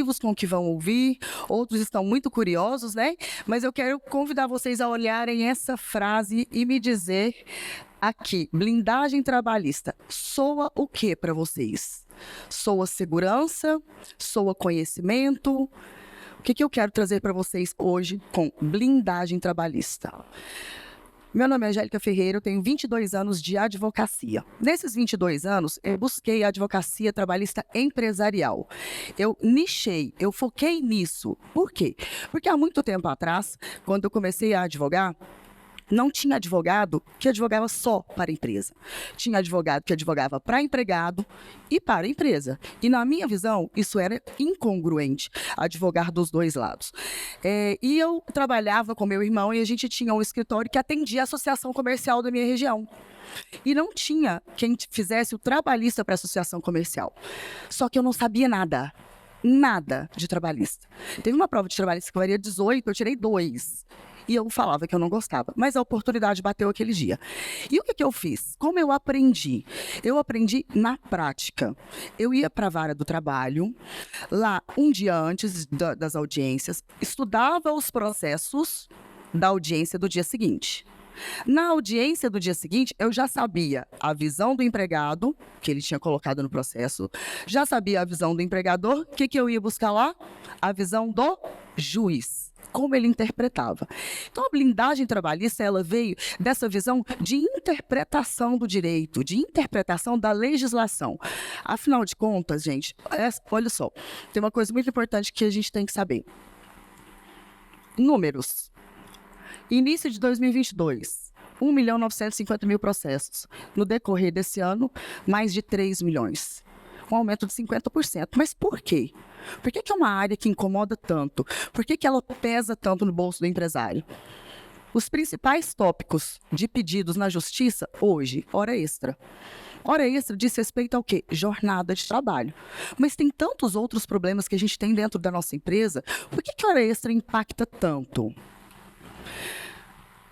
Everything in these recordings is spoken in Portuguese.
apreensivos com o que vão ouvir, outros estão muito curiosos, né? Mas eu quero convidar vocês a olharem essa frase e me dizer aqui, blindagem trabalhista, soa o que para vocês? Soa segurança? Soa conhecimento? O que eu quero trazer para vocês hoje com blindagem trabalhista? Meu nome é Angélica Ferreira, eu tenho 22 anos de advocacia. Nesses 22 anos, eu busquei a advocacia trabalhista empresarial. Eu nichei, eu foquei nisso. Por quê? Porque há muito tempo atrás, quando eu comecei a advogar, não tinha advogado que advogava só para a empresa. Tinha advogado que advogava para empregado e para a empresa. E, na minha visão, isso era incongruente, advogar dos dois lados. E eu trabalhava com meu irmão e a gente tinha um escritório que atendia a associação comercial da minha região. E não tinha quem fizesse o trabalhista para a associação comercial. Só que eu não sabia nada de trabalhista. Teve uma prova de trabalhista que eu valia 18, eu tirei 2. E eu falava que eu não gostava, mas a oportunidade bateu aquele dia. E o que eu fiz? Como eu aprendi? Eu aprendi na prática. Eu ia para a vara do trabalho, lá um dia antes das audiências, estudava os processos da audiência do dia seguinte. Na audiência do dia seguinte, eu já sabia a visão do empregado, que ele tinha colocado no processo, já sabia a visão do empregador, o que eu ia buscar lá? A visão do juiz. Como ele interpretava. Então, a blindagem trabalhista, ela veio dessa visão de interpretação do direito, de interpretação da legislação. Afinal de contas, gente, olha só, tem uma coisa muito importante que a gente tem que saber. Números. Início de 2022, 1.950.000 processos. No decorrer desse ano, mais de 3 milhões. Um aumento de 50%. Mas por quê? Por que é uma área que incomoda tanto? Por que ela pesa tanto no bolso do empresário? Os principais tópicos de pedidos na justiça hoje, hora extra. Hora extra diz respeito ao quê? Jornada de trabalho. Mas tem tantos outros problemas que a gente tem dentro da nossa empresa. Por que hora extra impacta tanto?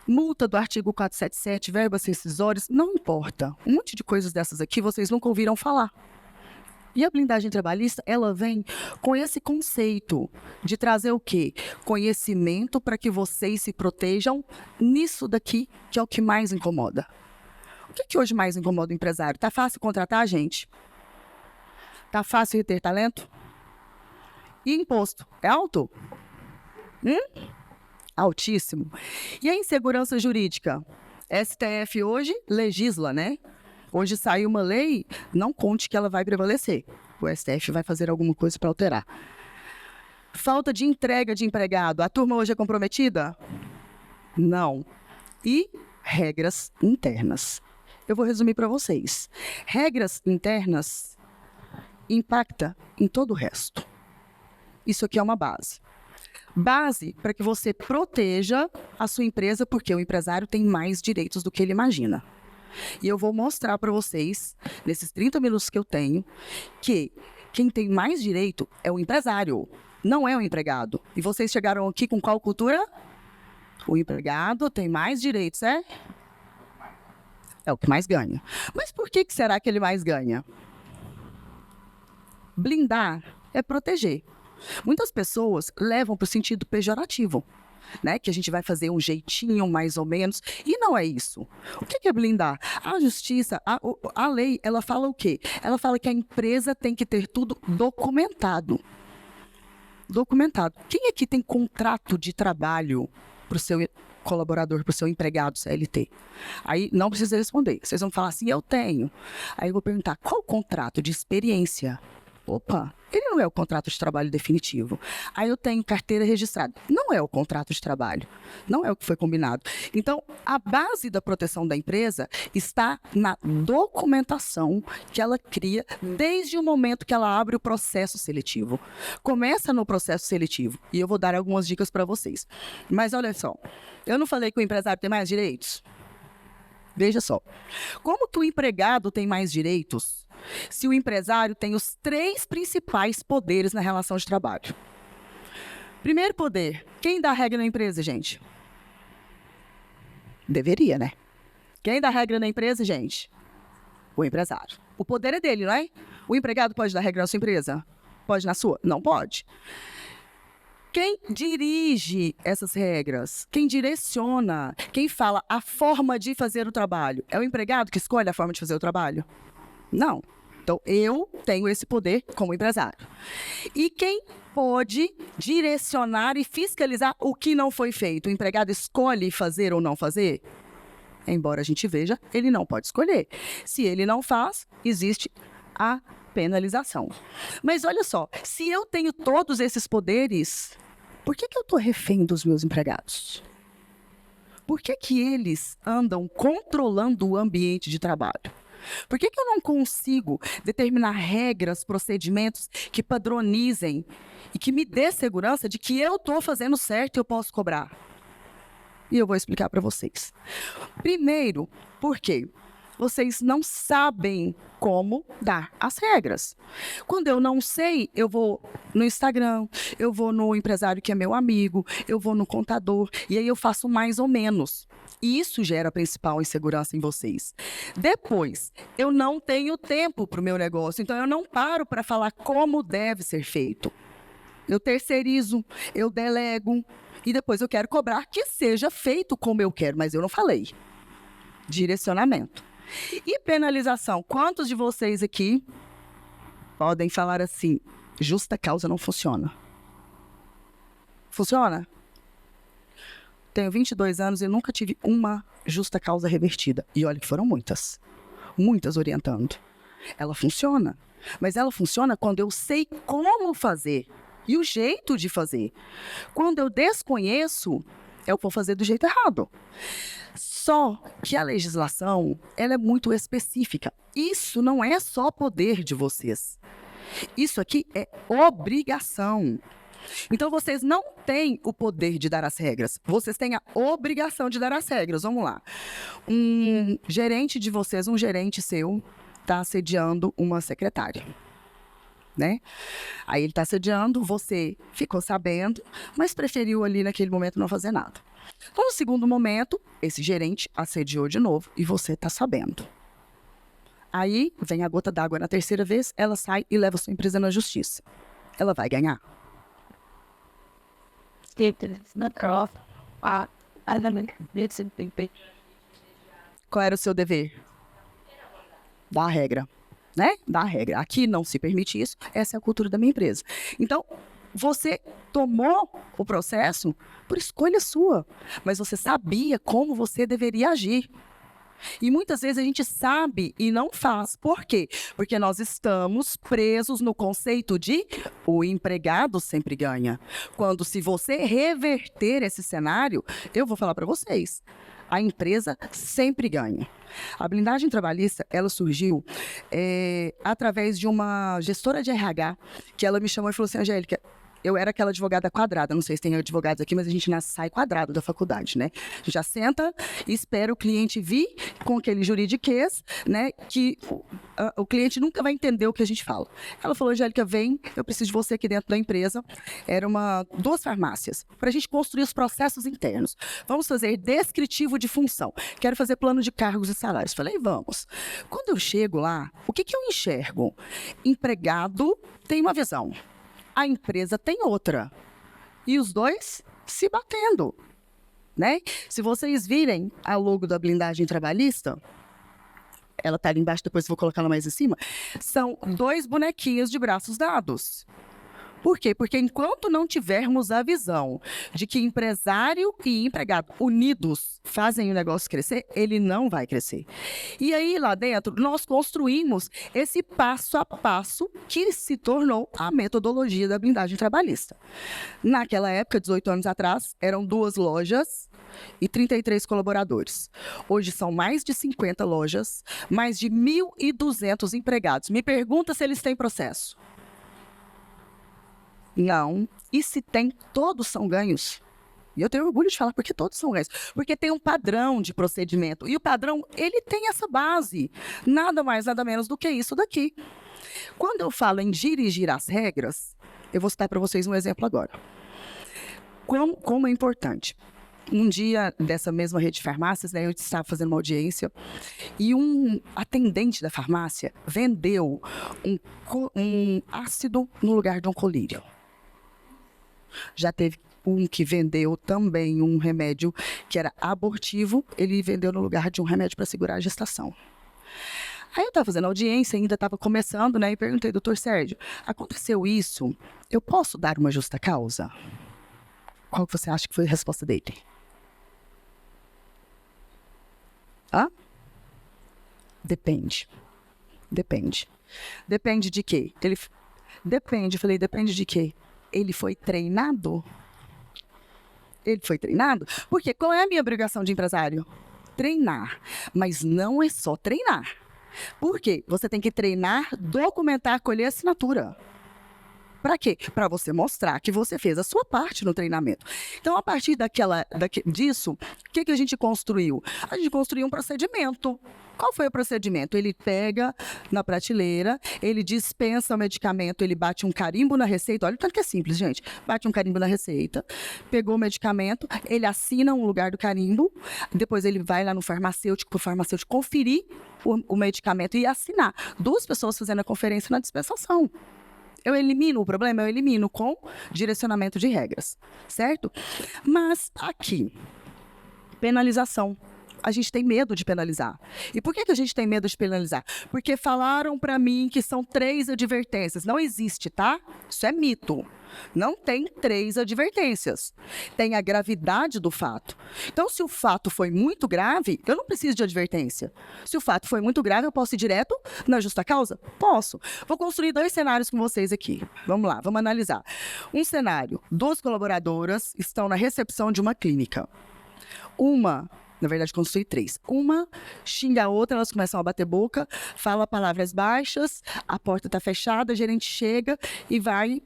Multa do artigo 477, verbas rescisórias, não importa. Um monte de coisas dessas aqui vocês nunca ouviram falar. E a blindagem trabalhista, ela vem com esse conceito de trazer o quê? Conhecimento para que vocês se protejam nisso daqui, que é o que mais incomoda. O que hoje mais incomoda o empresário? Tá fácil contratar, gente? Tá fácil reter talento? E imposto? É alto? Altíssimo. E a insegurança jurídica? STF hoje legisla, né? Hoje saiu uma lei, não conte que ela vai prevalecer. O STF vai fazer alguma coisa para alterar. Falta de entrega de empregado. A turma hoje é comprometida? Não. E regras internas. Eu vou resumir para vocês. Regras internas impactam em todo o resto. Isso aqui é uma base. Base para que você proteja a sua empresa, porque o empresário tem mais direitos do que ele imagina. E eu vou mostrar para vocês, nesses 30 minutos que eu tenho, que quem tem mais direito é o empresário, não é o empregado. E vocês chegaram aqui com qual cultura? O empregado tem mais direitos, é? É o que mais ganha. Mas por que será que ele mais ganha? Blindar é proteger. Muitas pessoas levam para o sentido pejorativo. Né, que a gente vai fazer um jeitinho, mais ou menos, e não é isso. O que é blindar? A justiça, a lei, ela fala o quê? Ela fala que a empresa tem que ter tudo documentado. Documentado. Quem aqui tem contrato de trabalho para o seu colaborador, para o seu empregado CLT? Aí não precisa responder. Vocês vão falar assim, eu tenho. Aí eu vou perguntar, qual contrato de experiência? Opa, ele não é o contrato de trabalho definitivo. Aí eu tenho carteira registrada. Não é o contrato de trabalho. Não é o que foi combinado. Então, a base da proteção da empresa está na documentação que ela cria desde o momento que ela abre o processo seletivo. Começa no processo seletivo. E eu vou dar algumas dicas para vocês. Mas olha só, eu não falei que o empresário tem mais direitos? Veja só. Como que o empregado tem mais direitos se o empresário tem os 3 principais poderes na relação de trabalho? Primeiro poder, quem dá a regra na empresa, gente? Deveria, né? Quem dá a regra na empresa, gente? O empresário. O poder é dele, não é? O empregado pode dar regra na sua empresa? Pode na sua? Não pode. Quem dirige essas regras? Quem direciona? Quem fala a forma de fazer o trabalho? É o empregado que escolhe a forma de fazer o trabalho? Não. Então, eu tenho esse poder como empresário. E quem pode direcionar e fiscalizar o que não foi feito? O empregado escolhe fazer ou não fazer? Embora a gente veja, ele não pode escolher. Se ele não faz, existe a penalização. Mas olha só, se eu tenho todos esses poderes, por que eu estou refém dos meus empregados? Por que eles andam controlando o ambiente de trabalho? Por que eu não consigo determinar regras, procedimentos que padronizem e que me dê segurança de que eu estou fazendo certo e eu posso cobrar? E eu vou explicar para vocês. Primeiro, por quê? Vocês não sabem como dar as regras. Quando eu não sei, eu vou no Instagram, eu vou no empresário que é meu amigo, eu vou no contador, e aí eu faço mais ou menos. E isso gera a principal insegurança em vocês. Depois, eu não tenho tempo para o meu negócio, então eu não paro para falar como deve ser feito. Eu terceirizo, eu delego, e depois eu quero cobrar que seja feito como eu quero, mas eu não falei. Direcionamento. E penalização? Quantos de vocês aqui podem falar assim, justa causa não funciona? Funciona? Tenho 22 anos e nunca tive uma justa causa revertida. E olha que foram muitas. Muitas orientando. Ela funciona. Mas ela funciona quando eu sei como fazer. E o jeito de fazer. Quando eu desconheço, eu vou fazer do jeito errado. Só que a legislação, ela é muito específica. Isso não é só poder de vocês. Isso aqui é obrigação. Então, vocês não têm o poder de dar as regras. Vocês têm a obrigação de dar as regras. Vamos lá. Um gerente de vocês, um gerente seu, está assediando uma secretária. Né? Aí ele está assediando, você ficou sabendo, mas preferiu ali naquele momento não fazer nada. Então, no segundo momento, esse gerente assediou de novo e você está sabendo. Aí vem a gota d'água na terceira vez, ela sai e leva sua empresa na justiça. Ela vai ganhar? Qual era o seu dever? Dar a regra. Né? Dar a regra. Aqui não se permite isso, essa é a cultura da minha empresa. Então, você tomou o processo por escolha sua, mas você sabia como você deveria agir. E muitas vezes a gente sabe e não faz. Por quê? Porque nós estamos presos no conceito de o empregado sempre ganha. Quando, se você reverter esse cenário, eu vou falar para vocês, a empresa sempre ganha. A blindagem trabalhista, ela surgiu através de uma gestora de RH, que ela me chamou e falou assim, Angélica, eu era aquela advogada quadrada, não sei se tem advogados aqui, mas a gente sai quadrado da faculdade, né? A gente já senta e espera o cliente vir com aquele juridiquês, né? Que o cliente nunca vai entender o que a gente fala. Ela falou, Angélica, vem, eu preciso de você aqui dentro da empresa. Era duas farmácias, para a gente construir os processos internos. Vamos fazer descritivo de função. Quero fazer plano de cargos e salários. Falei, vamos. Quando eu chego lá, o que eu enxergo? Empregado tem uma visão. A empresa tem outra. E os dois se batendo, né? Se vocês virem a logo da blindagem trabalhista, ela está ali embaixo, depois eu vou colocar ela mais em cima, são dois bonequinhos de braços dados. Por quê? Porque enquanto não tivermos a visão de que empresário e empregado unidos fazem o negócio crescer, ele não vai crescer. E aí, lá dentro, nós construímos esse passo a passo que se tornou a metodologia da blindagem trabalhista. Naquela época, 18 anos atrás, eram 2 lojas e 33 colaboradores. Hoje são mais de 50 lojas, mais de 1.200 empregados. Me pergunta se eles têm processo. Não. E se tem, todos são ganhos. E eu tenho orgulho de falar porque todos são ganhos. Porque tem um padrão de procedimento. E o padrão, ele tem essa base. Nada mais, nada menos do que isso daqui. Quando eu falo em dirigir as regras, eu vou citar para vocês um exemplo agora. Como é importante. Um dia, dessa mesma rede de farmácias, né, eu estava fazendo uma audiência e um atendente da farmácia vendeu um ácido no lugar de um colírio. Já teve um que vendeu também um remédio que era abortivo, ele vendeu no lugar de um remédio para segurar a gestação. Aí eu estava fazendo audiência, ainda estava começando, né, e perguntei, doutor Sérgio, aconteceu isso, eu posso dar uma justa causa? Qual que você acha que foi a resposta dele? Depende. Depende. Depende de quê? Depende, falei, depende de quê? Ele foi treinado? Ele foi treinado? Porque qual é a minha obrigação de empresário? Treinar. Mas não é só treinar. Por quê? Você tem que treinar, documentar, colher assinatura. Para quê? Para você mostrar que você fez a sua parte no treinamento. Então, a partir disso, o que a gente construiu? A gente construiu um procedimento. Qual foi o procedimento? Ele pega na prateleira, ele dispensa o medicamento, ele bate um carimbo na receita. Olha o tanto que é simples, gente. Bate um carimbo na receita, pegou o medicamento, ele assina um lugar do carimbo, depois ele vai lá no farmacêutico, para o farmacêutico conferir o medicamento e assinar. 2 pessoas fazendo a conferência na dispensação. Eu elimino o problema? Eu elimino com direcionamento de regras, certo? Mas aqui, penalização. A gente tem medo de penalizar. E por que a gente tem medo de penalizar? Porque falaram para mim que são 3 advertências. Não existe, tá? Isso é mito. Não tem 3 advertências. Tem a gravidade do fato. Então, se o fato foi muito grave, eu não preciso de advertência. Se o fato foi muito grave, eu posso ir direto na justa causa? Posso. Vou construir 2 cenários com vocês aqui. Vamos lá, vamos analisar. Um cenário: 2 colaboradoras estão na recepção de uma clínica. Na verdade, construí 3. Uma xinga a outra, elas começam a bater boca, fala palavras baixas, a porta está fechada, a gerente chega e vai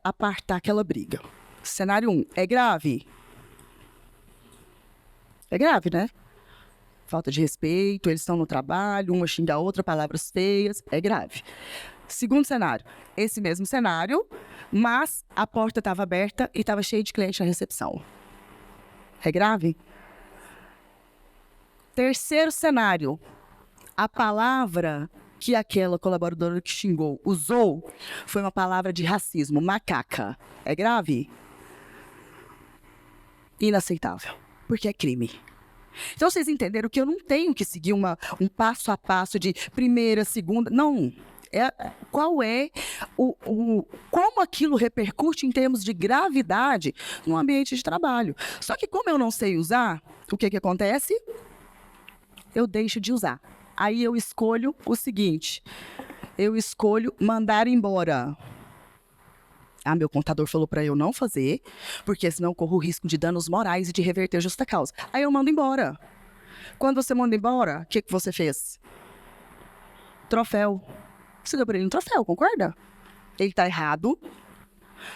apartar aquela briga. Cenário 1. É grave? É grave, né? Falta de respeito, eles estão no trabalho, uma xinga a outra, palavras feias, é grave. Segundo cenário. Esse mesmo cenário, mas a porta estava aberta e estava cheia de cliente na recepção. É grave? Terceiro cenário, a palavra que aquela colaboradora que xingou usou foi uma palavra de racismo, macaca. É grave? Inaceitável, porque é crime. Então, vocês entenderam que eu não tenho que seguir um passo a passo de primeira, segunda, não. Como aquilo repercute em termos de gravidade no ambiente de trabalho. Só que como eu não sei usar, o que acontece? Eu deixo de usar. Aí eu escolho o seguinte, eu escolho mandar embora. Meu contador falou para eu não fazer, porque senão eu corro o risco de danos morais e de reverter justa causa. Aí eu mando embora. Quando você manda embora, o que você fez? Troféu. Você deu para ele um troféu, concorda? Ele está errado.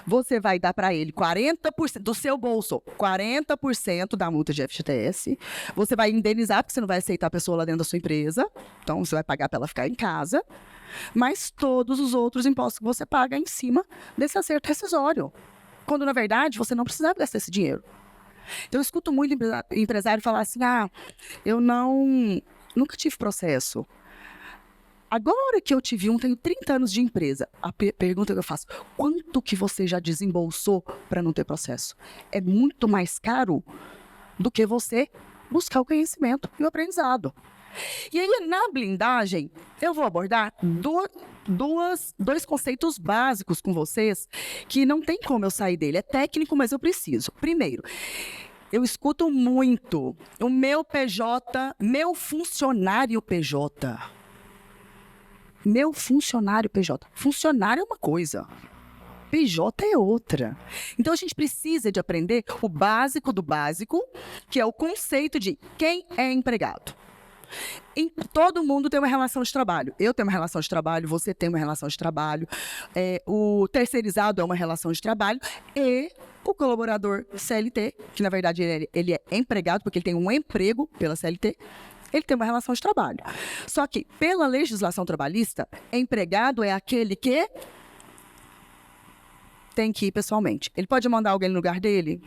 Você vai dar para ele 40% do seu bolso, 40% da multa de FGTS. Você vai indenizar, porque você não vai aceitar a pessoa lá dentro da sua empresa. Então, você vai pagar para ela ficar em casa. Mas todos os outros impostos que você paga em cima desse acerto rescisório. Quando, na verdade, você não precisava gastar esse dinheiro. Então, eu escuto muito empresário falar assim, eu nunca tive processo. Agora que eu tive tenho 30 anos de empresa. A pergunta que eu faço, quanto que você já desembolsou para não ter processo? É muito mais caro do que você buscar o conhecimento e o aprendizado. E aí, na blindagem, eu vou abordar dois conceitos básicos com vocês que não tem como eu sair dele. É técnico, mas eu preciso. Primeiro, eu escuto muito o meu PJ, meu funcionário PJ. Meu funcionário PJ. Funcionário é uma coisa, PJ é outra. Então, a gente precisa de aprender o básico do básico, que é o conceito de quem é empregado. Todo mundo tem uma relação de trabalho. Eu tenho uma relação de trabalho, você tem uma relação de trabalho, o terceirizado é uma relação de trabalho e o colaborador CLT, que na verdade ele é empregado porque ele tem um emprego pela CLT, ele tem uma relação de trabalho. Só que, pela legislação trabalhista, empregado é aquele que tem que ir pessoalmente. Ele pode mandar alguém no lugar dele?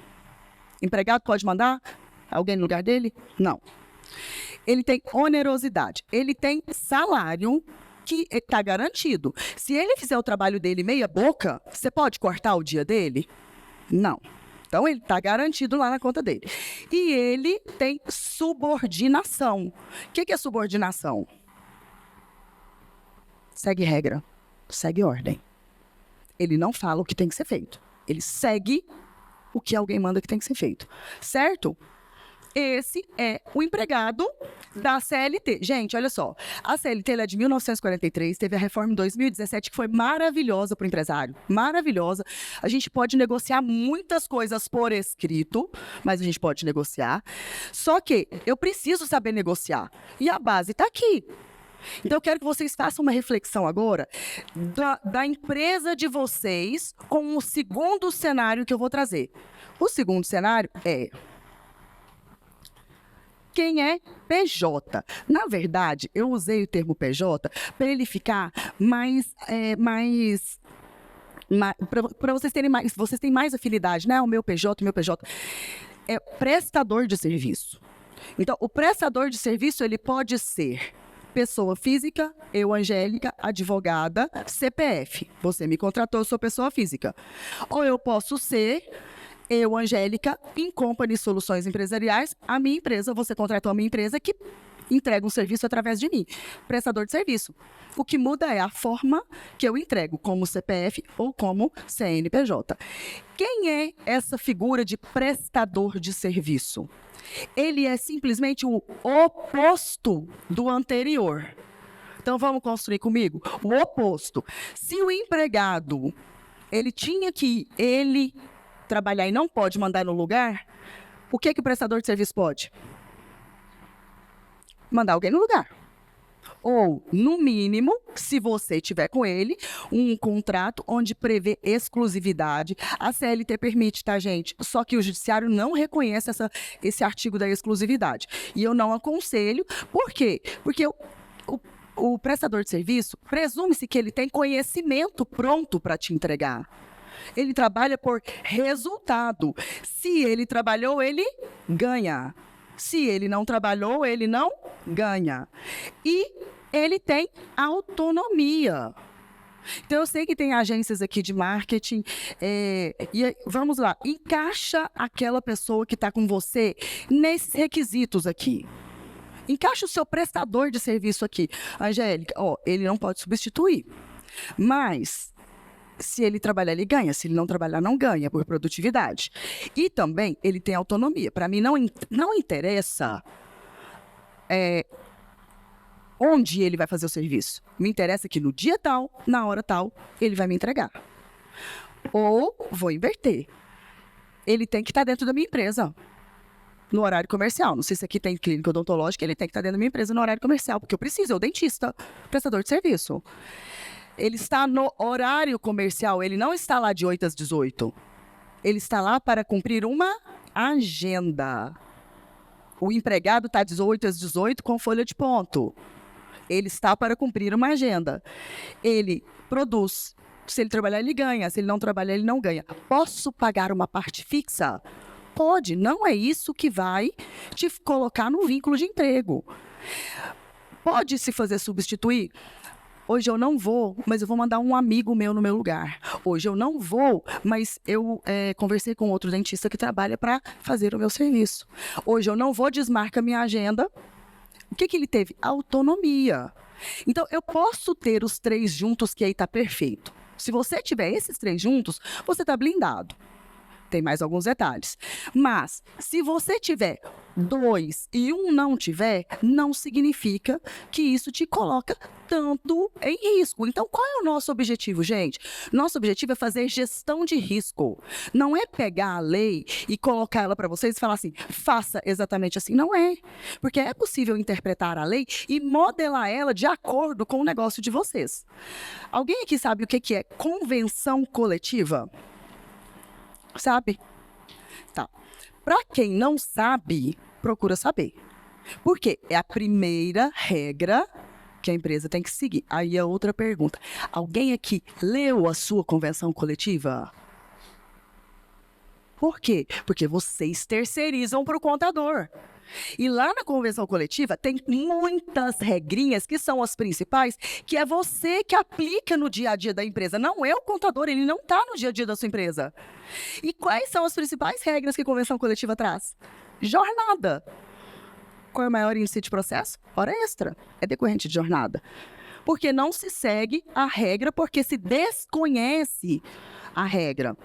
Empregado pode mandar alguém no lugar dele? Não. Ele tem onerosidade. Ele tem salário que está garantido. Se ele fizer o trabalho dele meia boca, você pode cortar o dia dele? Não. Então, ele está garantido lá na conta dele. E ele tem subordinação. O que é subordinação? Segue regra, segue ordem. Ele não fala o que tem que ser feito. Ele segue o que alguém manda que tem que ser feito. Certo? Esse é o empregado da CLT. Gente, olha só. A CLT ela é de 1943, teve a reforma em 2017, que foi maravilhosa para o empresário. Maravilhosa. A gente pode negociar muitas coisas por escrito, mas a gente pode negociar. Só que eu preciso saber negociar. E a base está aqui. Então, eu quero que vocês façam uma reflexão agora da empresa de vocês com o segundo cenário que eu vou trazer. O segundo cenário é... quem é PJ? Na verdade, eu usei o termo PJ para ele ficar para vocês terem mais, vocês têm mais afinidade, né? O meu PJ é prestador de serviço. Então, o prestador de serviço ele pode ser pessoa física, eu, Angélica, advogada, CPF. Você me contratou, eu sou pessoa física. Ou eu posso ser... eu, Angélica, Incompany Soluções Empresariais, a minha empresa, você contratou a minha empresa que entrega um serviço através de mim, prestador de serviço. O que muda é a forma que eu entrego, como CPF ou como CNPJ. Quem é essa figura de prestador de serviço? Ele é simplesmente o oposto do anterior. Então, vamos construir comigo? O oposto. Se o empregado, ele tinha que trabalhar e não pode mandar no lugar, o que o prestador de serviço pode? Mandar alguém no lugar. Ou, no mínimo, se você tiver com ele, um contrato onde prevê exclusividade. A CLT permite, tá, gente? Só que o judiciário não reconhece esse artigo da exclusividade. E eu não aconselho. Por quê? Porque o prestador de serviço, presume-se que ele tem conhecimento pronto para te entregar. Ele trabalha por resultado. Se ele trabalhou, ele ganha. Se ele não trabalhou, ele não ganha. E ele tem autonomia. Então, eu sei que tem agências aqui de marketing. Vamos lá, encaixa aquela pessoa que está com você nesses requisitos aqui. Encaixa o seu prestador de serviço aqui. Angélica, ele não pode substituir. Mas... se ele trabalhar, ele ganha. Se ele não trabalhar, não ganha, por produtividade. E também, ele tem autonomia. Para mim, não interessa onde ele vai fazer o serviço. Me interessa que no dia tal, na hora tal, ele vai me entregar. Ou vou inverter. Ele tem que estar dentro da minha empresa, no horário comercial. Não sei se aqui tem clínica odontológica, ele tem que estar dentro da minha empresa no horário comercial, porque eu preciso, é o dentista, prestador de serviço. Ele está no horário comercial, ele não está lá de 8 às 18. Ele está lá para cumprir uma agenda. O empregado está de 8 às 18 com folha de ponto. Ele está para cumprir uma agenda. Ele produz. Se ele trabalhar, ele ganha. Se ele não trabalhar, ele não ganha. Posso pagar uma parte fixa? Pode. Não é isso que vai te colocar no vínculo de emprego. Pode se fazer substituir? Hoje eu não vou, mas eu vou mandar um amigo meu no meu lugar. Hoje eu não vou, mas eu conversei com outro dentista que trabalha para fazer o meu serviço. Hoje eu não vou, desmarca minha agenda. O que ele teve? Autonomia. Então, eu posso ter os 3 juntos, que aí está perfeito. Se você tiver esses 3 juntos, você está blindado. Tem mais alguns detalhes. Mas, se você tiver 2 e um não tiver, não significa que isso te coloca tanto em risco. Então, qual é o nosso objetivo, gente? Nosso objetivo é fazer gestão de risco. Não é pegar a lei e colocar ela para vocês e falar assim, faça exatamente assim. Não é. Porque é possível interpretar a lei e modelar ela de acordo com o negócio de vocês. Alguém aqui sabe o que é convenção coletiva? Sabe? Tá. Para quem não sabe, procura saber. Porque é a primeira regra que a empresa tem que seguir. Aí a outra pergunta. Alguém aqui leu a sua convenção coletiva? Por quê? Porque vocês terceirizam para o contador. E lá na convenção coletiva tem muitas regrinhas que são as principais, que é você que aplica no dia a dia da empresa. Não é o contador, ele não está no dia a dia da sua empresa. E quais são as principais regras que a convenção coletiva traz? Jornada. Qual é o maior índice de processo? Hora extra. É decorrente de jornada. Porque não se segue a regra, porque se desconhece a regra.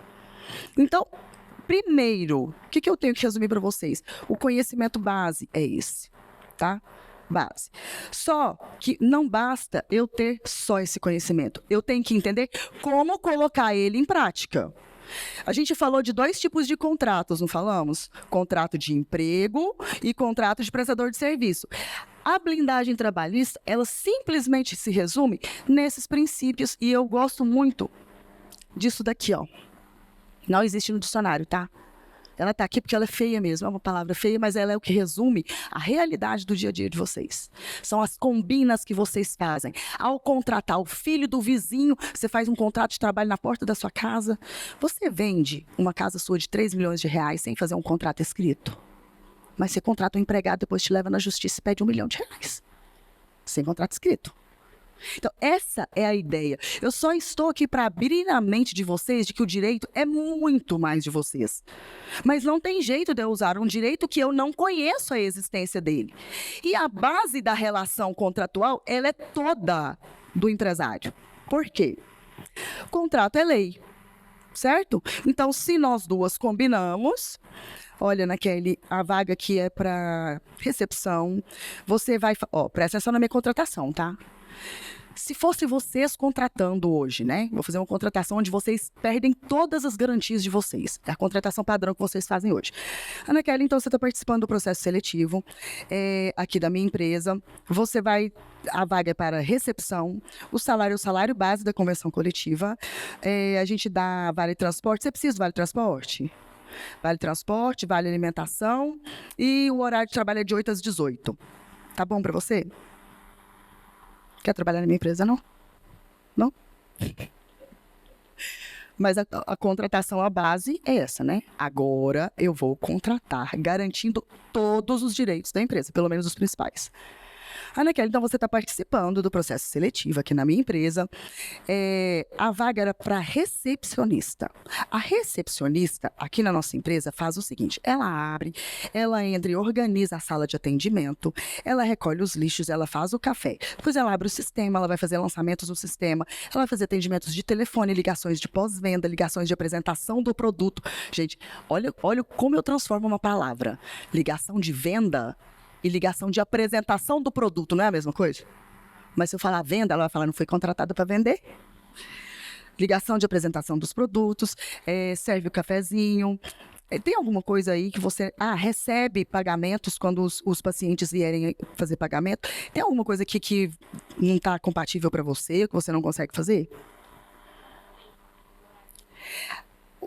Então, primeiro, o que eu tenho que resumir para vocês? O conhecimento base é esse, tá? Base. Só que não basta eu ter só esse conhecimento. Eu tenho que entender como colocar ele em prática. A gente falou de 2 tipos de contratos, não falamos? Contrato de emprego e contrato de prestador de serviço. A blindagem trabalhista, ela simplesmente se resume nesses princípios e eu gosto muito disso daqui, ó. Não existe no dicionário, tá? Ela tá aqui porque ela é feia mesmo, é uma palavra feia, mas ela é o que resume a realidade do dia a dia de vocês. São as combinas que vocês fazem. Ao contratar o filho do vizinho, você faz um contrato de trabalho na porta da sua casa. Você vende uma casa sua de 3 milhões de reais sem fazer um contrato escrito. Mas você contrata um empregado, depois te leva na justiça e pede R$1 milhão. Sem contrato escrito. Então, essa é a ideia. Eu só estou aqui para abrir a mente de vocês de que o direito é muito mais de vocês. Mas não tem jeito de eu usar um direito que eu não conheço a existência dele. E a base da relação contratual, ela é toda do empresário. Por quê? Contrato é lei, certo? Então, se nós duas combinamos... Olha, Naquele, a vaga aqui é para recepção. Você vai... presta atenção na minha contratação, tá? Se fosse vocês contratando hoje, né? Vou fazer uma contratação onde vocês perdem todas as garantias de vocês. É a contratação padrão que vocês fazem hoje. Ana Kelly, então você está participando do processo seletivo aqui da minha empresa. Você vai... A vaga é para recepção. O salário é o salário base da convenção coletiva. A gente dá vale transporte. Você precisa do vale transporte? Vale transporte, vale alimentação. E o horário de trabalho é de 8 às 18. Tá bom para você? Quer trabalhar na minha empresa, não? Não? Mas a contratação, a base é essa, né? Agora eu vou contratar, garantindo todos os direitos da empresa, pelo menos os principais. Ana Kelly, então você está participando do processo seletivo aqui na minha empresa. A vaga era para recepcionista. A recepcionista aqui na nossa empresa faz o seguinte: ela abre, ela entra e organiza a sala de atendimento, ela recolhe os lixos, ela faz o café. Depois ela abre o sistema, ela vai fazer lançamentos no sistema, ela vai fazer atendimentos de telefone, ligações de pós-venda, ligações de apresentação do produto. Gente, olha como eu transformo uma palavra. Ligação de venda e ligação de apresentação do produto, não é a mesma coisa? Mas se eu falar venda, ela vai falar, não foi contratada para vender? Ligação de apresentação dos produtos, serve o cafezinho. Tem alguma coisa aí que você recebe pagamentos quando os pacientes vierem fazer pagamento? Tem alguma coisa aqui que não está compatível para você, que você não consegue fazer?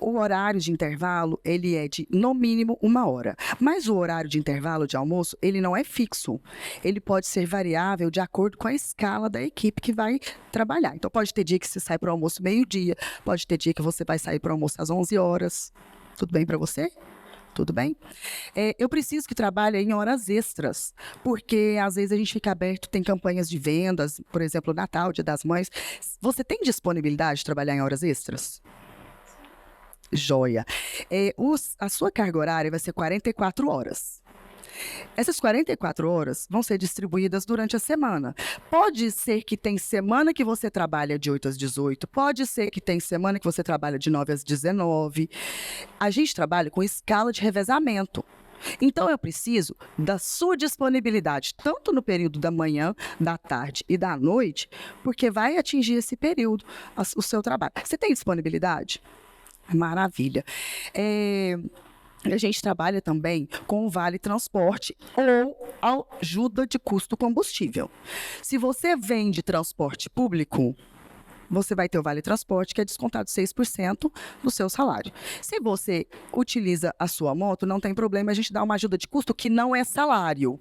O horário de intervalo, ele é de, no mínimo, 1 hora. Mas o horário de intervalo de almoço, ele não é fixo. Ele pode ser variável de acordo com a escala da equipe que vai trabalhar. Então, pode ter dia que você sai para o almoço meio-dia, pode ter dia que você vai sair para o almoço às 11 horas. Tudo bem para você? Tudo bem? Eu preciso que trabalhe em horas extras, porque às vezes a gente fica aberto, tem campanhas de vendas, por exemplo, Natal, Dia das Mães. Você tem disponibilidade de trabalhar em horas extras? Joia. A sua carga horária vai ser 44 horas. Essas 44 horas vão ser distribuídas durante a semana. Pode ser que tem semana que você trabalha de 8 às 18, pode ser que tem semana que você trabalha de 9 às 19. A gente trabalha com escala de revezamento. Então, eu preciso da sua disponibilidade, tanto no período da manhã, da tarde e da noite, porque vai atingir esse período o seu trabalho. Você tem disponibilidade? Maravilha. A gente trabalha também com o vale transporte ou ajuda de custo combustível. Se você vende transporte público, você vai ter o vale transporte, que é descontado 6% do seu salário. Se você utiliza a sua moto, não tem problema, a gente dá uma ajuda de custo que não é salário,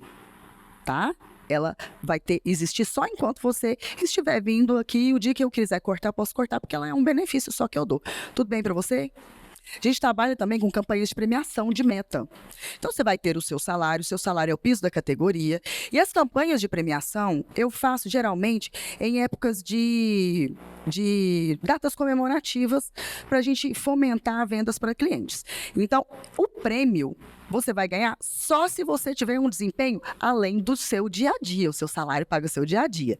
tá? Ela vai existir só enquanto você estiver vindo aqui. O dia que eu quiser cortar, posso cortar, porque ela é um benefício só que eu dou. Tudo bem para você? A gente trabalha também com campanhas de premiação de meta. Então, você vai ter o seu salário é o piso da categoria. E as campanhas de premiação eu faço geralmente em épocas de datas comemorativas para a gente fomentar vendas para clientes. Então, o prêmio você vai ganhar só se você tiver um desempenho além do seu dia a dia. O seu salário paga o seu dia a dia.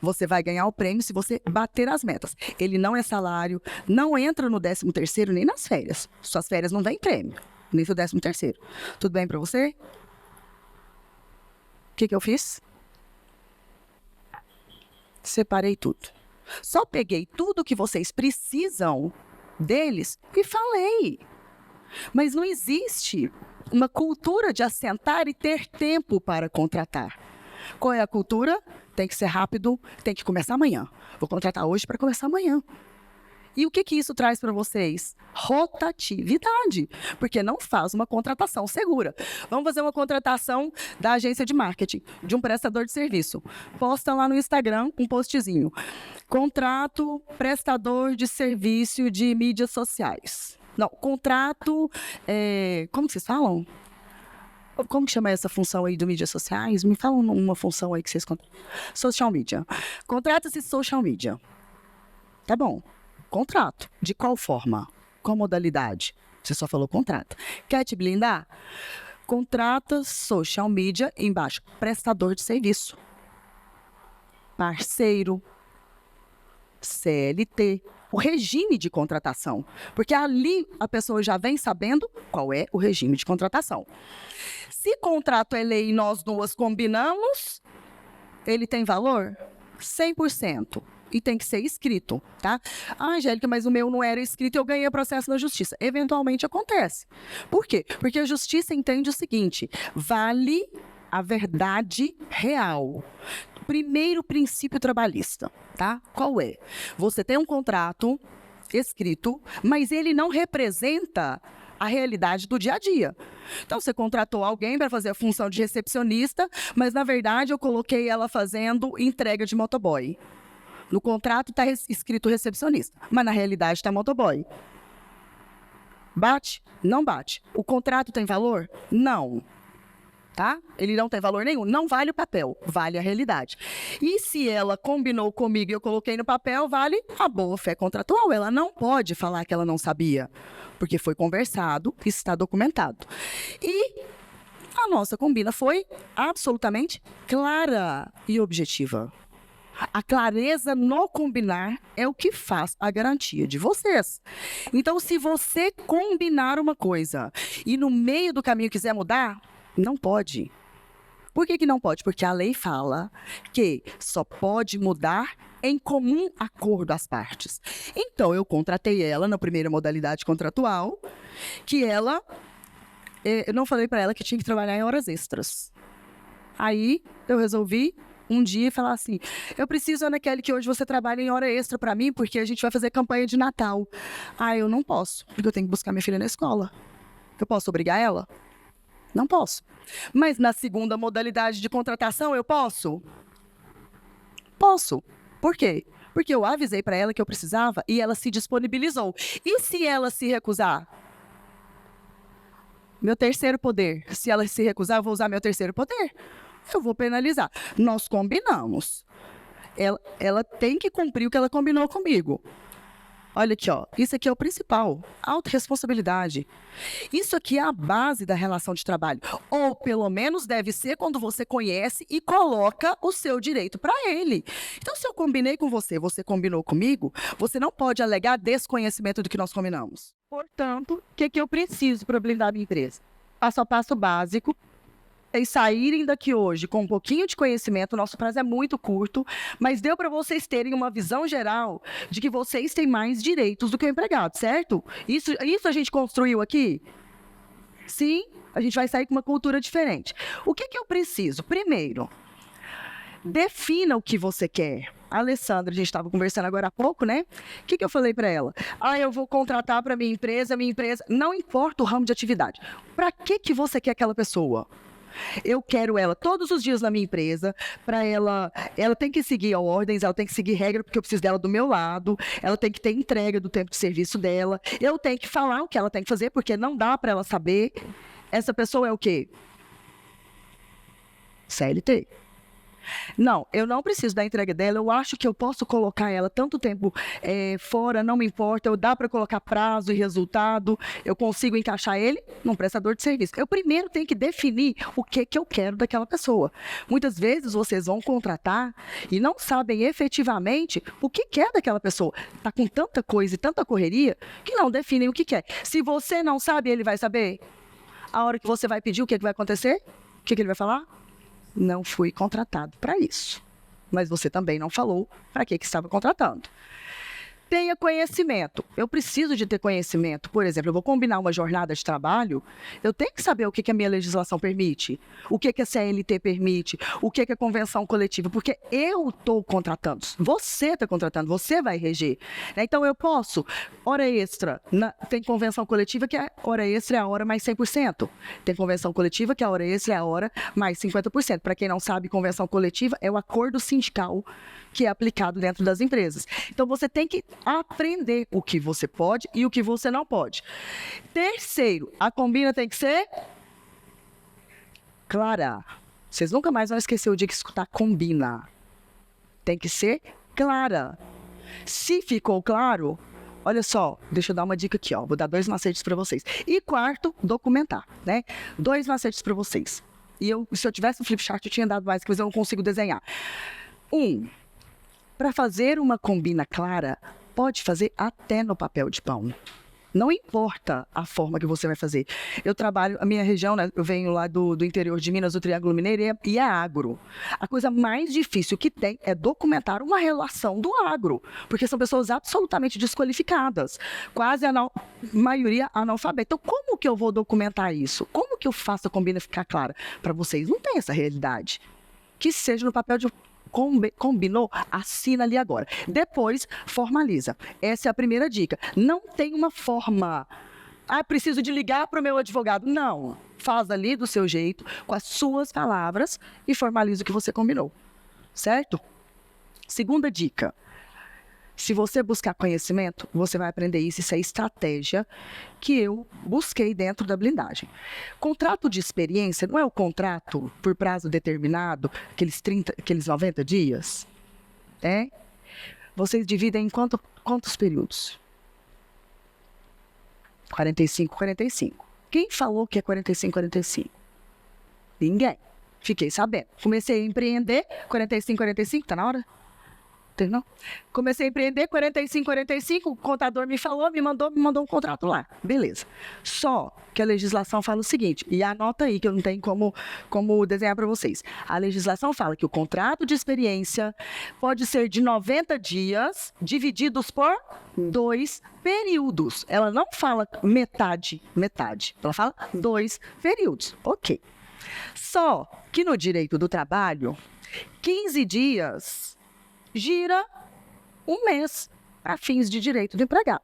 Você vai ganhar o prêmio se você bater as metas. Ele não é salário, não entra no 13º nem nas férias. Suas férias não vêm prêmio, nem seu 13º. Tudo bem para você? O que eu fiz? Separei tudo. Só peguei tudo que vocês precisam deles e falei. Mas não existe uma cultura de assentar e ter tempo para contratar. Qual é a cultura? Tem que ser rápido, tem que começar amanhã. Vou contratar hoje para começar amanhã. E o que isso traz para vocês? Rotatividade, porque não faz uma contratação segura. Vamos fazer uma contratação da agência de marketing, de um prestador de serviço. Posta lá no Instagram um postzinho. Contrato prestador de serviço de mídias sociais. Não, contrato, como que vocês falam? Como que chama essa função aí de mídias sociais? Me falam uma função aí que vocês contratam. Social media. Contrata-se social media. Tá bom. Contrato. De qual forma? Qual modalidade? Você só falou contrato. Quer te blindar? Contrata social media, embaixo, prestador de serviço. Parceiro. CLT. O regime de contratação. Porque ali a pessoa já vem sabendo qual é o regime de contratação. Se contrato é lei e nós duas combinamos, ele tem valor? 100%. E tem que ser escrito, tá? Ah, Angélica, mas o meu não era escrito e eu ganhei processo na justiça. Eventualmente acontece. Por quê? Porque a justiça entende o seguinte: vale a verdade real. Primeiro princípio trabalhista, tá? Qual é? Você tem um contrato escrito, mas ele não representa a realidade do dia a dia. Então, você contratou alguém para fazer a função de recepcionista, mas, na verdade, eu coloquei ela fazendo entrega de motoboy. No contrato está escrito recepcionista, mas, na realidade, está motoboy. Bate? Não bate. O contrato tem valor? Não. Tá? Ele não tem valor nenhum. Não vale o papel, vale a realidade. E se ela combinou comigo e eu coloquei no papel, vale a boa-fé contratual. Ela não pode falar que ela não sabia, porque foi conversado, está documentado. E a nossa combina foi absolutamente clara e objetiva. A clareza no combinar é o que faz a garantia de vocês. Então, se você combinar uma coisa e no meio do caminho quiser mudar, não pode. Por que não pode? Porque a lei fala que só pode mudar em comum acordo as partes. Então, eu contratei ela na primeira modalidade contratual, que eu não falei para ela que tinha que trabalhar em horas extras. Aí, eu resolvi um dia falar assim: eu preciso, Ana Kelly, que hoje você trabalhe em hora extra para mim, porque a gente vai fazer campanha de Natal. Ah, eu não posso, porque eu tenho que buscar minha filha na escola. Eu posso obrigar ela? Não posso. Mas na segunda modalidade de contratação, eu posso? Posso. Por quê? Porque eu avisei para ela que eu precisava e ela se disponibilizou. E se ela se recusar? Meu terceiro poder. Se ela se recusar, eu vou usar meu terceiro poder. Eu vou penalizar. Nós combinamos. Ela tem que cumprir o que ela combinou comigo. Olha aqui, ó. Isso aqui é o principal. Autorresponsabilidade. Isso aqui é a base da relação de trabalho. Ou, pelo menos, deve ser quando você conhece e coloca o seu direito para ele. Então, se eu combinei com você, você combinou comigo, você não pode alegar desconhecimento do que nós combinamos. Portanto, o que eu preciso para blindar a minha empresa? Passo a passo básico. Vocês saírem daqui hoje com um pouquinho de conhecimento, nosso prazo é muito curto, mas deu para vocês terem uma visão geral de que vocês têm mais direitos do que o empregado, certo? Isso a gente construiu aqui? Sim, a gente vai sair com uma cultura diferente. O que eu preciso? Primeiro, defina o que você quer. A Alessandra, a gente estava conversando agora há pouco, né? O que eu falei para ela? Eu vou contratar para minha empresa, não importa o ramo de atividade. Para que você quer aquela pessoa? Eu quero ela todos os dias na minha empresa, para ela tem que seguir ordens, ela tem que seguir regra, porque eu preciso dela do meu lado, ela tem que ter entrega do tempo de serviço dela, eu tenho que falar o que ela tem que fazer, porque não dá para ela saber. Essa pessoa é o quê? CLT. Não, eu não preciso da entrega dela, eu acho que eu posso colocar ela tanto tempo fora, não me importa, dá para colocar prazo e resultado, eu consigo encaixar ele num prestador de serviço. Eu primeiro tenho que definir o que eu quero daquela pessoa. Muitas vezes vocês vão contratar e não sabem efetivamente o que quer daquela pessoa. Está com tanta coisa e tanta correria que não definem o que quer. Se você não sabe, ele vai saber. A hora que você vai pedir, o que vai acontecer? O que ele vai falar? Não fui contratado para isso. Mas você também não falou para que estava contratando. Tenha conhecimento. Eu preciso de ter conhecimento. Por exemplo, eu vou combinar uma jornada de trabalho, eu tenho que saber o que a minha legislação permite, o que a CLT permite, o que a convenção coletiva, porque eu estou contratando. Você está contratando, você vai reger. Então, eu posso, hora extra, tem convenção coletiva que a hora extra é a hora mais 100%. Tem convenção coletiva que a hora extra é a hora mais 50%. Para quem não sabe, convenção coletiva é o acordo sindical que é aplicado dentro das empresas. Então, você tem que aprender o que você pode e o que você não pode. Terceiro, a combina tem que ser clara. Vocês nunca mais vão esquecer o dia que escutar combina. Tem que ser clara. Se ficou claro, olha só, deixa eu dar uma dica aqui, ó. Vou dar 2 macetes para vocês. E quarto, documentar, né? 2 macetes para vocês. E se eu tivesse um flip chart, eu tinha dado mais, mas eu não consigo desenhar. Para fazer uma combina clara, pode fazer até no papel de pão. Não importa a forma que você vai fazer. Eu trabalho, a minha região, né, eu venho lá do interior de Minas, do Triângulo Mineiro, e é agro. A coisa mais difícil que tem é documentar uma relação do agro, porque são pessoas absolutamente desqualificadas, quase a maioria analfabeta. Então, como que eu vou documentar isso? Como que eu faço a combina ficar clara? Para vocês, não tem essa realidade. Que seja no papel de combinou, assina ali agora. Depois, formaliza. Essa é a primeira dica. Não tem uma forma. Preciso de ligar para o meu advogado. Não. Faz ali do seu jeito, com as suas palavras e formaliza o que você combinou. Certo? Segunda dica. Se você buscar conhecimento, você vai aprender isso. Isso é estratégia que eu busquei dentro da blindagem. Contrato de experiência não é o contrato por prazo determinado, aqueles 90 dias? Vocês dividem em quantos períodos? 45, 45. Quem falou que é 45, 45? Ninguém. Fiquei sabendo. Comecei a empreender, 45, 45, tá na hora? Não? Comecei a empreender, 45, 45, o contador me falou, me mandou um contrato lá. Beleza. Só que a legislação fala o seguinte, e anota aí que eu não tenho como desenhar para vocês. A legislação fala que o contrato de experiência pode ser de 90 dias, divididos por 2 períodos. Ela não fala metade. Ela fala 2 períodos. Ok. Só que no direito do trabalho, 15 dias... gira 1 mês a fins de direito do empregado.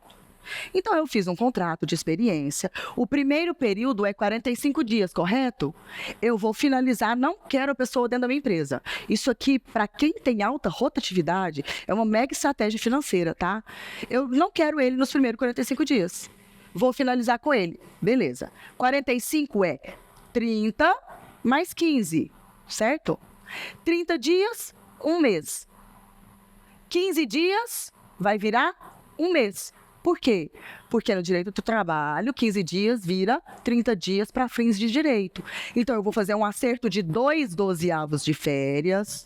Então, eu fiz um contrato de experiência. O primeiro período é 45 dias, correto? Eu vou finalizar, não quero a pessoa dentro da minha empresa. Isso aqui, para quem tem alta rotatividade, é uma mega estratégia financeira, tá? Eu não quero ele nos primeiros 45 dias. Vou finalizar com ele. Beleza. 45 é 30 mais 15, certo? 30 dias, 1 mês. 15 dias vai virar 1 mês. Por quê? Porque no direito do trabalho, 15 dias vira 30 dias para fins de direito. Então, eu vou fazer um acerto de 2 dozeavos de férias,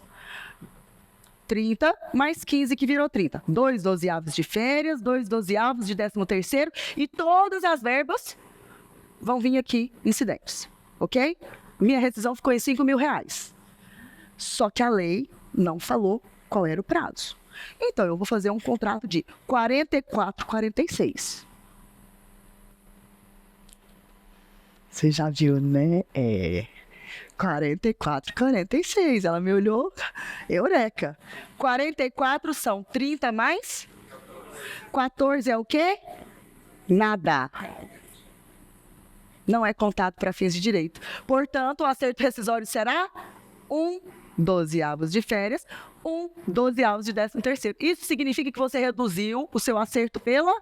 30 mais 15 que virou 30. 2 dozeavos de férias, 2 dozeavos de 13º e todas as verbas vão vir aqui incidentes, ok? Minha rescisão ficou em R$5.000. Só que a lei não falou qual era o prazo. Então, eu vou fazer um contrato de 44, 46. Você já viu, né? 44, 46. Ela me olhou, eureka. 44 são 30 mais 14 é o quê? Nada. não é contado para fins de direito. Portanto, o acerto rescisório será 1/12 de férias, 1/12 de 13º. Isso significa que você reduziu o seu acerto pela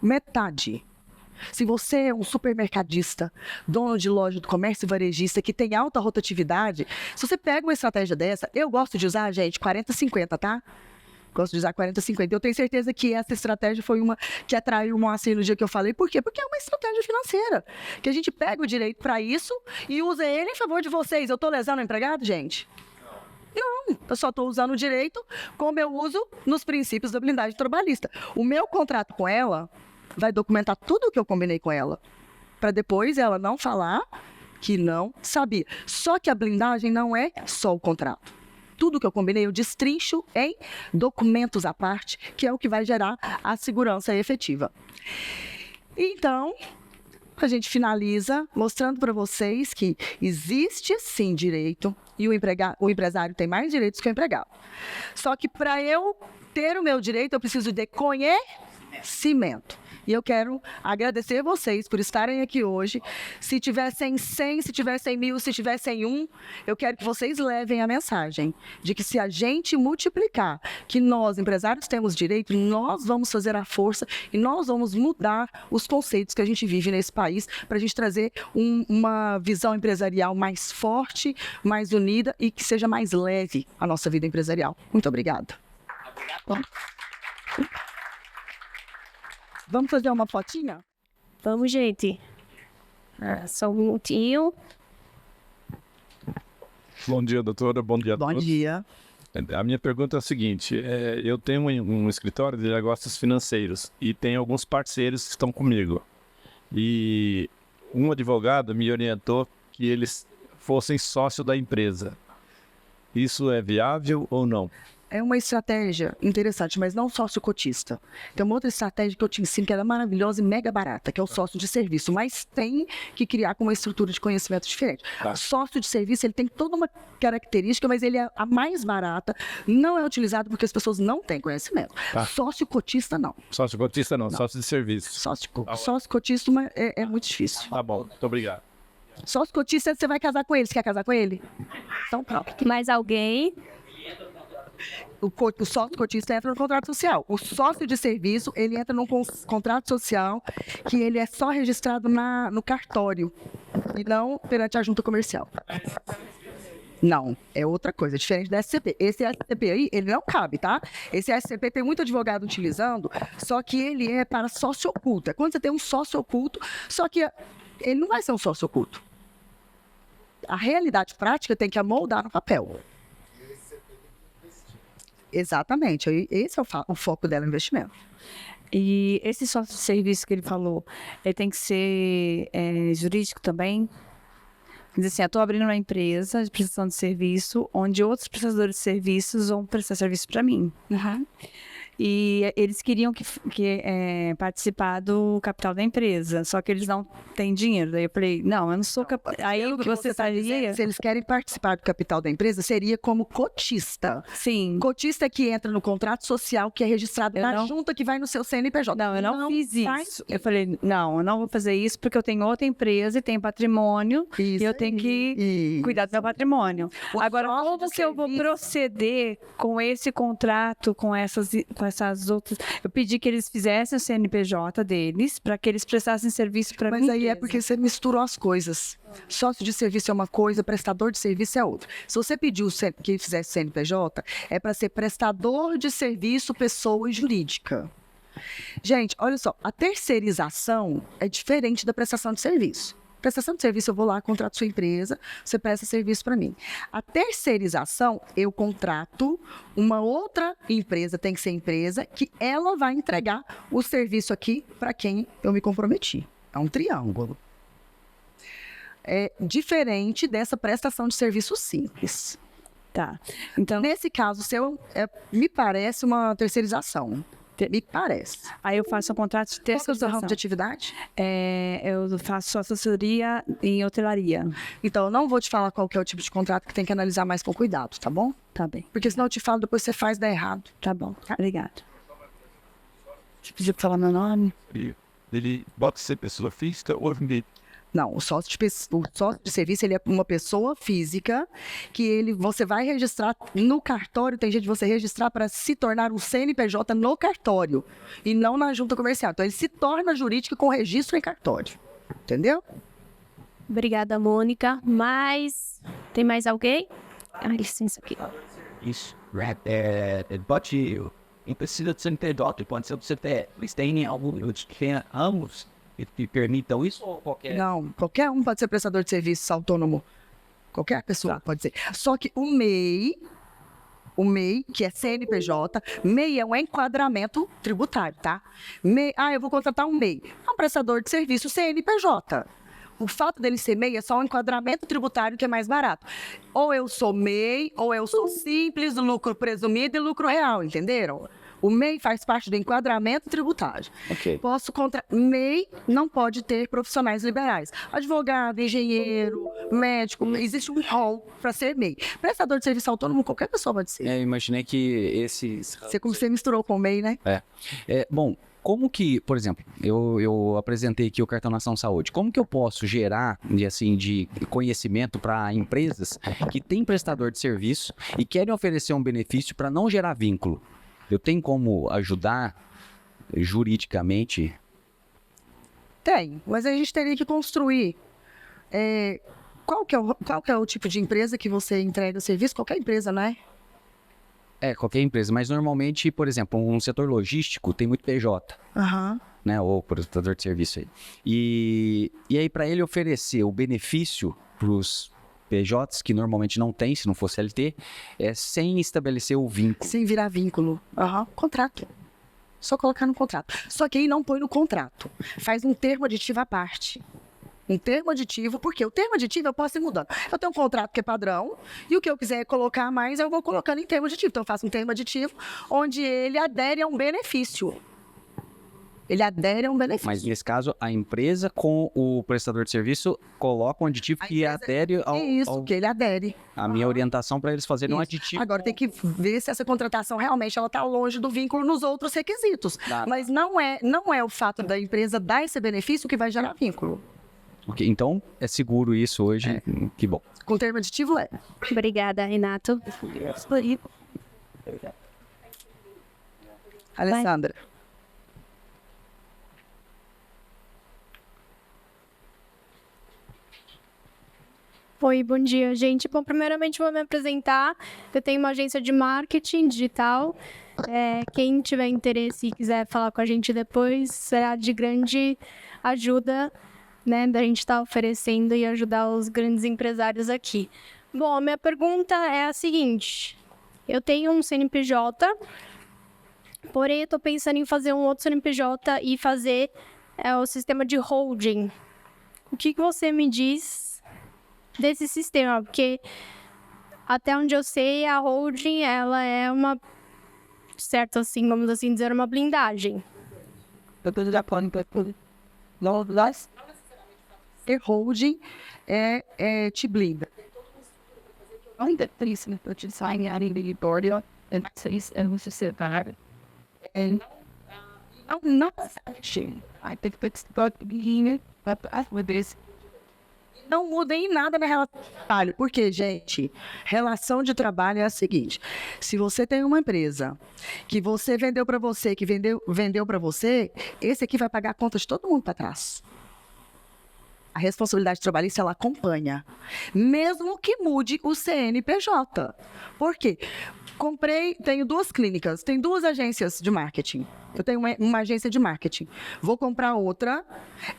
metade. Se você é um supermercadista, dono de loja do comércio varejista que tem alta rotatividade, se você pega uma estratégia dessa, eu gosto de usar, gente, 40-50, tá? Gosto de usar 40-50. Eu tenho certeza que essa estratégia foi uma que atraiu o Moacir no dia que eu falei. Por quê? Porque é uma estratégia financeira. Que a gente pega o direito para isso e usa ele em favor de vocês. Eu estou lesando o empregado, gente? Não, eu só estou usando o direito como eu uso nos princípios da blindagem trabalhista. O meu contrato com ela vai documentar tudo o que eu combinei com ela, para depois ela não falar que não sabia. Só que a blindagem não é só o contrato. Tudo que eu combinei eu destrincho em documentos à parte, que é o que vai gerar a segurança efetiva. Então, a gente finaliza mostrando para vocês que existe sim direito e o empresário tem mais direitos que o empregado. Só que para eu ter o meu direito, eu preciso de conhecimento. E eu quero agradecer vocês por estarem aqui hoje. Se tivessem 100, se tivessem 1000, se tivessem 1, eu quero que vocês levem a mensagem de que se a gente multiplicar, que nós, empresários, temos direito, nós vamos fazer a força e nós vamos mudar os conceitos que a gente vive nesse país para a gente trazer uma visão empresarial mais forte, mais unida e que seja mais leve a nossa vida empresarial. Muito obrigada. Vamos fazer uma fotinha? Vamos, gente. Só um minutinho. Bom dia, doutora. Bom dia a todos. Bom dia. A minha pergunta é a seguinte. Eu tenho um escritório de negócios financeiros e tenho alguns parceiros que estão comigo. E um advogado me orientou que eles fossem sócio da empresa. Isso é viável ou não? É uma estratégia interessante, mas não sócio cotista. Tem uma outra estratégia que eu te ensino que ela é maravilhosa e mega barata, que é o sócio de serviço, mas tem que criar com uma estrutura de conhecimento diferente. O sócio de serviço, ele tem toda uma característica, mas ele é a mais barata, não é utilizado porque as pessoas não têm conhecimento. Sócio cotista, não. Sócio cotista não, sócio de serviço. Sócio cotista é muito difícil. Tá bom, muito obrigado. Sócio cotista, você vai casar com ele, você quer casar com ele? Então, pronto. Mais alguém? O sócio cotista entra no contrato social. O sócio de serviço, ele entra num contrato social que ele é só registrado no cartório e não perante a junta comercial. Não, é outra coisa, diferente da SCP. Esse SCP aí, ele não cabe, tá? Esse SCP tem muito advogado utilizando, só que ele é para sócio oculto. É quando você tem um sócio oculto, só que ele não vai ser um sócio oculto. A realidade prática tem que amoldar no papel. Exatamente, esse é o foco dela, investimento. E esse sócio de serviço que ele falou, ele tem que ser jurídico também? Diz assim, eu estou abrindo uma empresa de prestação de serviço, onde outros prestadores de serviços vão prestar serviço para mim. Uhum. E eles queriam participar do capital da empresa, só que eles não têm dinheiro. Daí eu falei, não, eu não sou Aí o que você estaria... Se eles querem participar do capital da empresa, seria como cotista. Sim. Cotista que entra no contrato social que é registrado na junta que vai no seu CNPJ. Não, eu não fiz isso. Eu falei, não, eu não vou fazer isso porque eu tenho outra empresa e tenho patrimônio e eu tenho que cuidar do meu patrimônio. Agora, como que eu vou proceder com esse contrato, com essas outras... Eu pedi que eles fizessem o CNPJ deles para que eles prestassem serviço para mim. Mas aí é porque você misturou as coisas. Sócio de serviço é uma coisa, prestador de serviço é outra. Se você pediu que ele fizesse CNPJ, é para ser prestador de serviço, pessoa jurídica. Gente, olha só, a terceirização é diferente da prestação de serviço. Prestação de serviço, eu vou lá, contrato sua empresa, você presta serviço para mim. A terceirização, eu contrato uma outra empresa, tem que ser empresa, que ela vai entregar o serviço aqui para quem eu me comprometi. É um triângulo. É diferente dessa prestação de serviço simples. Tá. Então, nesse caso, me parece uma terceirização. Me parece. Aí eu faço um contrato de terceirização. Qual é o seu ramo de atividade? Eu faço assessoria em hotelaria. Então, eu não vou te falar qual que é o tipo de contrato que tem que analisar mais com cuidado, tá bom? Tá bem. Porque senão eu te falo, depois você faz, dá errado. Tá bom, obrigado. Você pediu pra falar meu nome? Ele pode ser pessoa física ou jurídica? Não, o sócio de serviço, ele é uma pessoa física que você vai registrar no cartório, tem jeito de você registrar para se tornar um CNPJ no cartório e não na junta comercial. Então, ele se torna jurídico com registro em cartório. Entendeu? Obrigada, Mônica. Tem mais alguém? Licença aqui. Isso. Pode precisa de CNPJ, pode ser do CPF. Eles têm alguns que tenham ambos que permitam isso ou qualquer? Não, qualquer um pode ser prestador de serviços autônomo. Qualquer pessoa pode ser. Só que o MEI, que é CNPJ, MEI é um enquadramento tributário, tá? Eu vou contratar um MEI. É um prestador de serviço CNPJ. O fato dele ser MEI é só um enquadramento tributário que é mais barato. Ou eu sou MEI, ou eu sou simples, lucro presumido e lucro real, entenderam? O MEI faz parte do enquadramento tributário. Ok. MEI não pode ter profissionais liberais. Advogado, engenheiro, médico, existe um rol para ser MEI. Prestador de serviço autônomo, qualquer pessoa pode ser. Eu imaginei que esses... Você misturou com o MEI, né? Bom, como que, por exemplo, eu apresentei aqui o Cartão Nação Saúde, como que eu posso gerar, de conhecimento para empresas que têm prestador de serviço e querem oferecer um benefício para não gerar vínculo? Eu tenho como ajudar juridicamente? Tem, mas a gente teria que construir. Qual que é o tipo de empresa que você entrega o serviço? Qualquer empresa, não é? Qualquer empresa, mas normalmente, por exemplo, um setor logístico tem muito PJ, né, ou prestador de serviço aí. E aí, para ele oferecer o benefício para os PJs, que normalmente não tem, se não fosse LT, sem estabelecer o vínculo. Sem virar vínculo. Contrato. Só colocar no contrato. Só que aí não põe no contrato. Faz um termo aditivo à parte. Um termo aditivo, porque o termo aditivo eu posso ir mudando. Eu tenho um contrato que é padrão, e o que eu quiser colocar mais, eu vou colocando em termo aditivo. Então, eu faço um termo aditivo onde ele adere a um benefício. Mas, nesse caso, a empresa com o prestador de serviço coloca um aditivo que adere ao... que ele adere. A minha orientação para eles fazerem um aditivo. Agora, tem que ver se essa contratação realmente está longe do vínculo nos outros requisitos. Mas não é o fato da empresa dar esse benefício que vai gerar vínculo. Ok, então é seguro isso hoje, que bom. Com termo aditivo é. Obrigada, Renato. Alessandra. Oi, bom dia, gente. Bom, primeiramente vou me apresentar. Eu tenho uma agência de marketing digital. Quem tiver interesse e quiser falar com a gente depois, será de grande ajuda, né, da gente estar oferecendo e ajudar os grandes empresários aqui. Bom, a minha pergunta é a seguinte. Eu tenho um CNPJ, porém eu estou pensando em fazer um outro CNPJ e fazer o sistema de holding. O que você me diz desse sistema? Porque até onde eu sei, a holding, ela é uma, certo assim, vamos assim dizer, uma blindagem. Ter holding te blinda. Não muda em nada na relação de trabalho. Porque, gente, relação de trabalho é a seguinte. Se você tem uma empresa que você vendeu para você, que vendeu para você, esse aqui vai pagar a conta de todo mundo para trás. A responsabilidade trabalhista, ela acompanha. Mesmo que mude o CNPJ. Por quê? Tenho 2 clínicas, tenho 2 agências de marketing. Eu tenho uma agência de marketing. Vou comprar outra.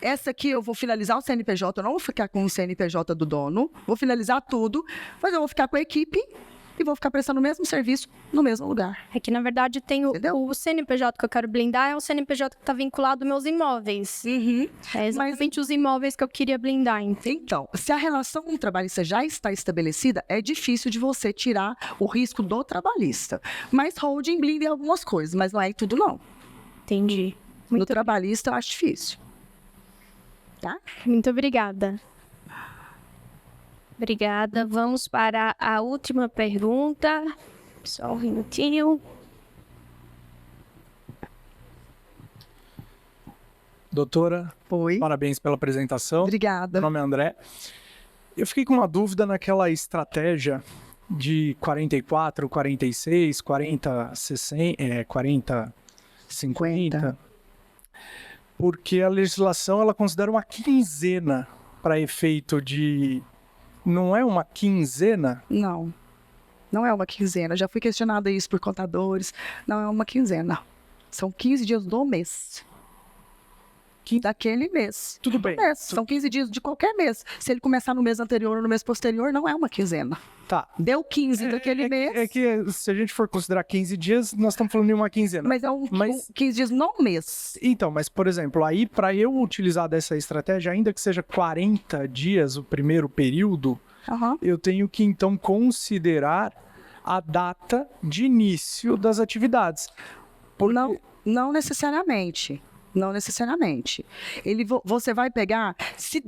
Essa aqui eu vou finalizar o CNPJ, eu não vou ficar com o CNPJ do dono. Vou finalizar tudo, mas eu vou ficar com a equipe e vou ficar prestando o mesmo serviço no mesmo lugar. É que, na verdade, tem o CNPJ que eu quero blindar, é o CNPJ que está vinculado aos meus imóveis. É exatamente os imóveis que eu queria blindar. Então, se a relação trabalhista já está estabelecida, é difícil de você tirar o risco do trabalhista. Mas holding blinda em algumas coisas, mas não é em tudo, não. Entendi. No trabalhista, eu acho difícil. Tá? Muito obrigada. Obrigada. Vamos para a última pergunta. Só um minutinho. Doutora, Oi. parabéns pela apresentação. Obrigada. Meu nome é André. Eu fiquei com uma dúvida naquela estratégia de 44, 46, 40, 60, 40, 50, porque a legislação ela considera uma quinzena para efeito de... Não é uma quinzena? Não. Não é uma quinzena. Já fui questionada isso por contadores. Não é uma quinzena. São 15 dias do mês. Daquele mês. Tudo Do bem. mês. São 15 dias de qualquer mês. Se ele começar no mês anterior ou no mês posterior, não é uma quinzena. Tá. Deu 15 daquele mês. É que se a gente for considerar 15 dias, nós estamos falando de uma quinzena. Mas é um 15 dias no mês. Então, mas por exemplo, aí para eu utilizar dessa estratégia, ainda que seja 40 dias o primeiro período, eu tenho que então considerar a data de início das atividades. Não necessariamente. Não necessariamente. Você vai pegar, se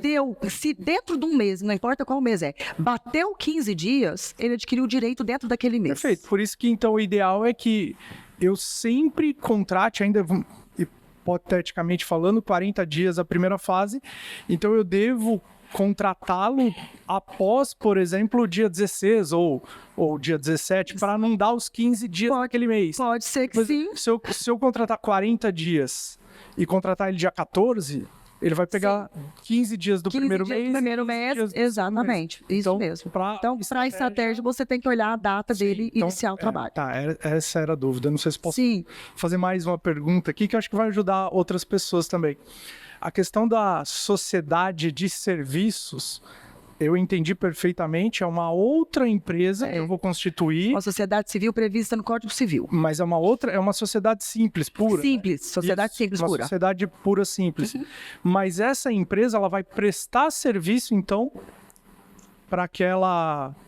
dentro de um mês, não importa qual mês bateu 15 dias, ele adquiriu o direito dentro daquele mês. Perfeito. Por isso que então o ideal é que eu sempre contrate, ainda hipoteticamente falando, 40 dias a primeira fase, então eu devo contratá-lo após, por exemplo, o dia 16 ou dia 17, para não dar os 15 dias naquele mês. Pode ser que sim. Se eu contratar 40 dias e contratar ele dia 14, ele vai pegar 15 dias do primeiro mês. Exatamente. Isso então, mesmo. Então, para a estratégia, você tem que olhar a data dele iniciar o trabalho. Essa era a dúvida. Não sei se posso fazer mais uma pergunta aqui, que eu acho que vai ajudar outras pessoas também. A questão da sociedade de serviços, eu entendi perfeitamente, é uma outra empresa que eu vou constituir. Uma sociedade civil prevista no Código Civil. Mas é uma sociedade simples, pura. Simples, sociedade simples, pura. Uma sociedade pura, simples. Mas essa empresa, ela vai prestar serviço, então, para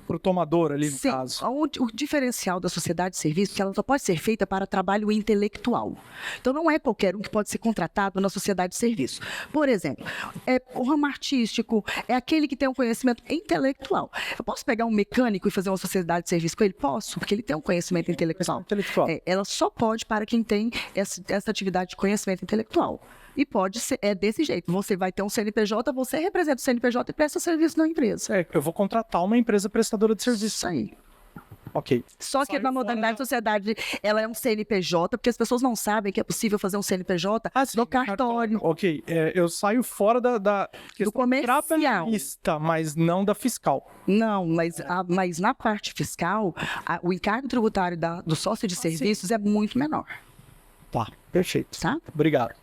o tomador ali, no caso. O diferencial da sociedade de serviço é que ela só pode ser feita para trabalho intelectual. Então, não é qualquer um que pode ser contratado na sociedade de serviço. Por exemplo, o ramo artístico é aquele que tem um conhecimento intelectual. Eu posso pegar um mecânico e fazer uma sociedade de serviço com ele? Posso, porque ele tem um conhecimento intelectual. Ela só pode para quem tem essa atividade de conhecimento intelectual. E pode ser, desse jeito. Você vai ter um CNPJ, você representa o CNPJ e presta serviço na empresa. Eu vou contratar uma empresa prestadora de serviço. Isso aí. Ok. Só que na modalidade de sociedade, ela é um CNPJ, porque as pessoas não sabem que é possível fazer um CNPJ no cartório. Ok. Eu saio fora da do comercial. Trabalhista, mas não da fiscal. Não, mas na parte fiscal, o encargo tributário do sócio de serviços é muito menor. Tá, perfeito. Tá? Obrigado.